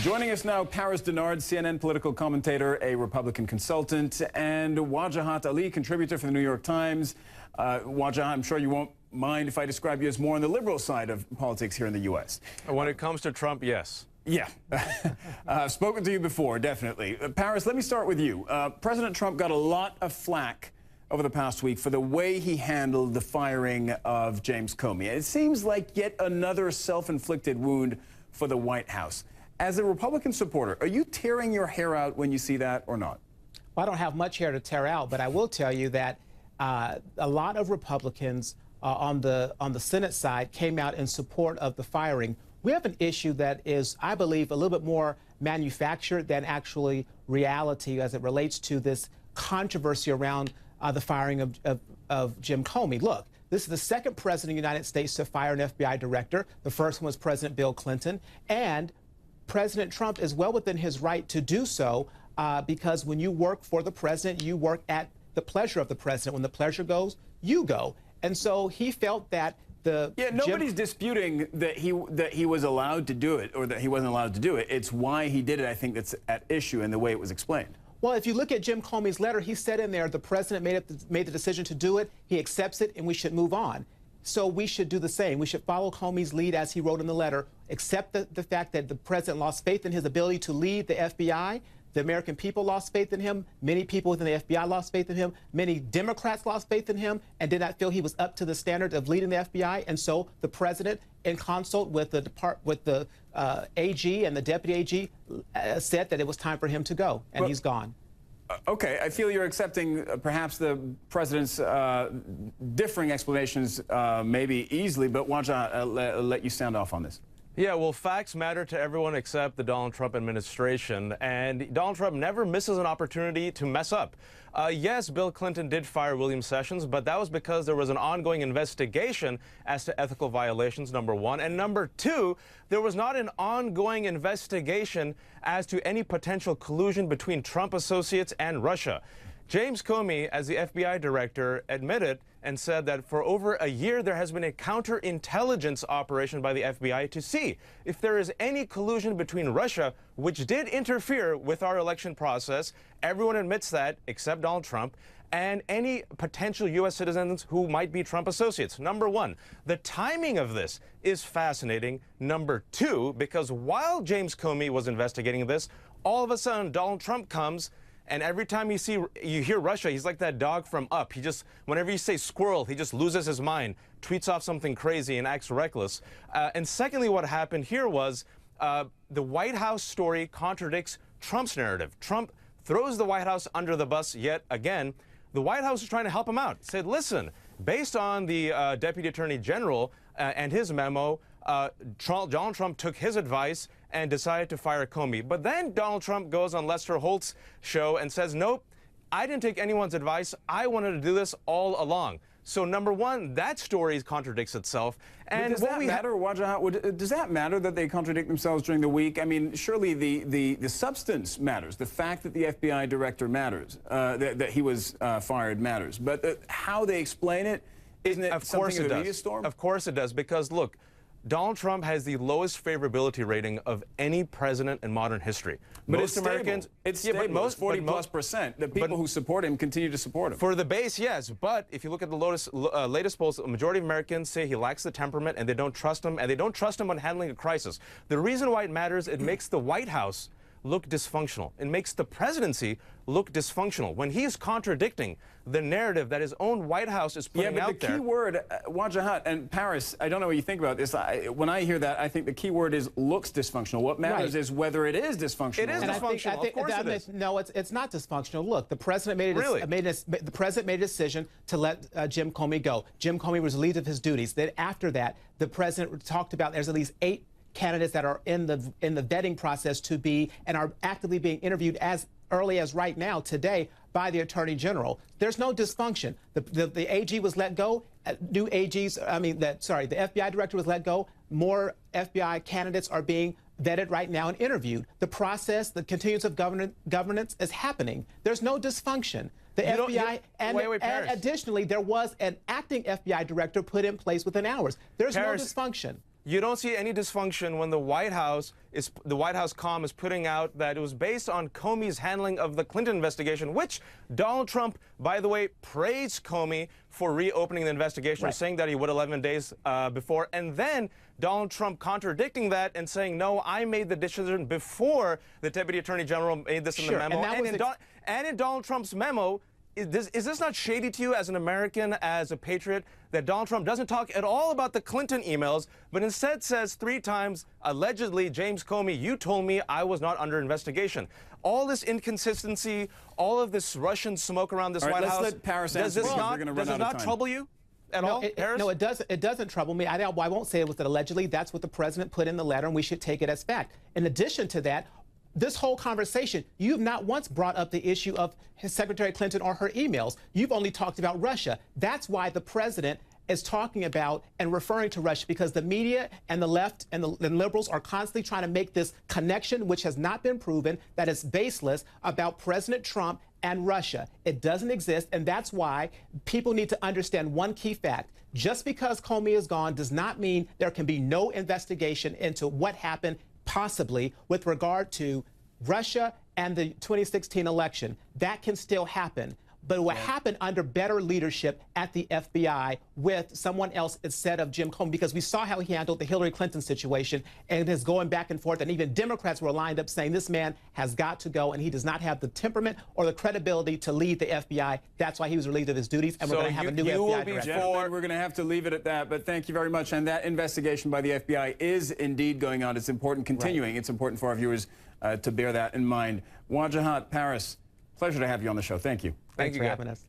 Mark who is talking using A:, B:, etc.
A: Joining us now, Dennard, CNN political commentator, a Republican consultant, and Wajahat Ali, contributor for the New York Times. Wajahat, I'm sure you won't mind if I describe you as more on the liberal side of politics here in the U.S.
B: When it comes to Trump, yes.
A: Yeah. I've spoken to you before, definitely. Paris, let me start with you. President Trump got a lot of flack over the past week for the way he handled the firing of James Comey. It seems like yet another self-inflicted wound for the White House. As a Republican supporter, are you tearing your hair out when you see that or not?
C: Well, I don't have much hair to tear out, but I will tell you that a lot of Republicans on the Senate side came out in support of the firing. We have an issue that is, I believe, a little bit more manufactured than actually reality as it relates to this controversy around the firing of Jim Comey. Look, this is the second president of the United States to fire an FBI director. The first one was President Bill Clinton. And President Trump is well within his right to do so because when you work for the president, you work at the pleasure of the president. When the pleasure goes, you go. And so he felt that
A: nobody's disputing that he was allowed to do it or that he wasn't allowed to do it. It's why he did it, I think, that's at issue in the way it was explained.
C: Well, if you look at Jim Comey's letter, he said in there the president made the decision to do it, he accepts it, and we should move on. So we should do the same. We should follow Comey's lead as he wrote in the letter, accept the fact that the president lost faith in his ability to lead the FBI. The American people lost faith in him. Many people within the FBI lost faith in him. Many Democrats lost faith in him and did not feel he was up to the standard of leading the FBI. And so the president, in consult with the AG and the deputy AG, said that it was time for him to go, and he's gone.
A: Okay, I feel you're accepting perhaps the president's differing explanations maybe easily, but Wajahat, I'll let you sound off on this.
B: Yeah, well, facts matter to everyone except the Donald Trump administration, and Donald Trump never misses an opportunity to mess up. Yes, Bill Clinton did fire William Sessions, but that was because there was an ongoing investigation as to ethical violations, number one. And number two, there was not an ongoing investigation as to any potential collusion between Trump associates and Russia. James Comey, as the FBI director, admitted and said that for over a year there has been a counterintelligence operation by the FBI to see if there is any collusion between Russia, which did interfere with our election process. Everyone admits that, except Donald Trump, and any potential U.S. citizens who might be Trump associates. Number one, the timing of this is fascinating. Number two, because while James Comey was investigating this, all of a sudden Donald Trump comes. And every time you hear Russia, he's like that dog from Up. He just, whenever you say squirrel, he just loses his mind, tweets off something crazy and acts reckless. And secondly, what happened here was the White House story contradicts Trump's narrative. Trump throws the White House under the bus yet again. The White House is trying to help him out. Said, listen, based on the Deputy Attorney General and his memo, Donald Trump took his advice and decided to fire Comey. But then Donald Trump goes on Lester Holt's show and says, nope, I didn't take anyone's advice. I wanted to do this all along. So number one, that story contradicts itself.
A: And does that matter, Wajahat? Does that matter that they contradict themselves during the week? I mean, surely the substance matters. The fact that the FBI director matters, that he was fired matters. But how they explain it, isn't it something of a media storm?
B: Of course it does, because look, Donald Trump has the lowest favorability rating of any president in modern history.
A: But most Americans, it's stable. But most 40+%. The people who support him continue to support him.
B: For the base, yes. But if you look at the latest polls, a majority of Americans say he lacks the temperament and they don't trust him, and they don't trust him on handling a crisis. The reason why it matters, it makes the White House look dysfunctional. It makes the presidency look dysfunctional when he's contradicting the narrative that his own White House is putting out there.
A: Yeah, but the key word, Wajahat and Paris, I don't know what you think about this. When I hear that, I think the key word is looks dysfunctional. What matters is whether it is dysfunctional.
B: It is dysfunctional. Of course it is.
C: No, it's not dysfunctional. Look, the president made a decision to let Jim Comey go. Jim Comey was relieved of his duties. Then after that, the president talked about there's at least 8 candidates that are in the vetting process to be and are actively being interviewed as early as right now, today, by the Attorney General. There's no dysfunction. The AG was let go. New AGs, the FBI director was let go. More FBI candidates are being vetted right now and interviewed. The process, the continuance of governance is happening. There's no dysfunction. The FBI, and additionally, there was an acting FBI director put in place within hours. There's no dysfunction.
B: You don't see any dysfunction when the White House comm is putting out that it was based on Comey's handling of the Clinton investigation, which Donald Trump, by the way, praised Comey for reopening the investigation, or saying that he would 11 days before, and then Donald Trump contradicting that and saying, no, I made the decision before the Deputy Attorney General made this in the memo. And in Donald Trump's memo, is this not shady to you as an American, as a patriot, that Donald Trump doesn't talk at all about the Clinton emails, but instead says 3 times, allegedly, James Comey, you told me I was not under investigation. All this inconsistency, all of this Russian smoke around this White House,
A: let Paris
B: does this not trouble you at all, Paris?
C: No, it doesn't trouble me. I won't say it was that allegedly. That's what the president put in the letter, and we should take it as fact. In addition to that, this whole conversation, you've not once brought up the issue of Secretary Clinton or her emails. You've only talked about Russia. That's why the president is talking about and referring to Russia, because the media and the left and the liberals are constantly trying to make this connection, which has not been proven, that is baseless, about President Trump and Russia. It doesn't exist, and that's why people need to understand one key fact. Just because Comey is gone does not mean there can be no investigation into what happened possibly with regard to Russia and the 2016 election. That can still happen. But it will happen under better leadership at the FBI with someone else instead of Jim Comey, because we saw how he handled the Hillary Clinton situation, and his going back and forth, and even Democrats were lined up saying this man has got to go, and he does not have the temperament or the credibility to lead the FBI. That's why he was relieved of his duties, and we're going to have a new FBI director.
A: We're going to have to leave it at that, but thank you very much. And that investigation by the FBI is indeed going on. It's important continuing. It's important for our viewers to bear that in mind. Wajahat, Paris, pleasure to have you on the show. Thank you.
C: Thanks for having us.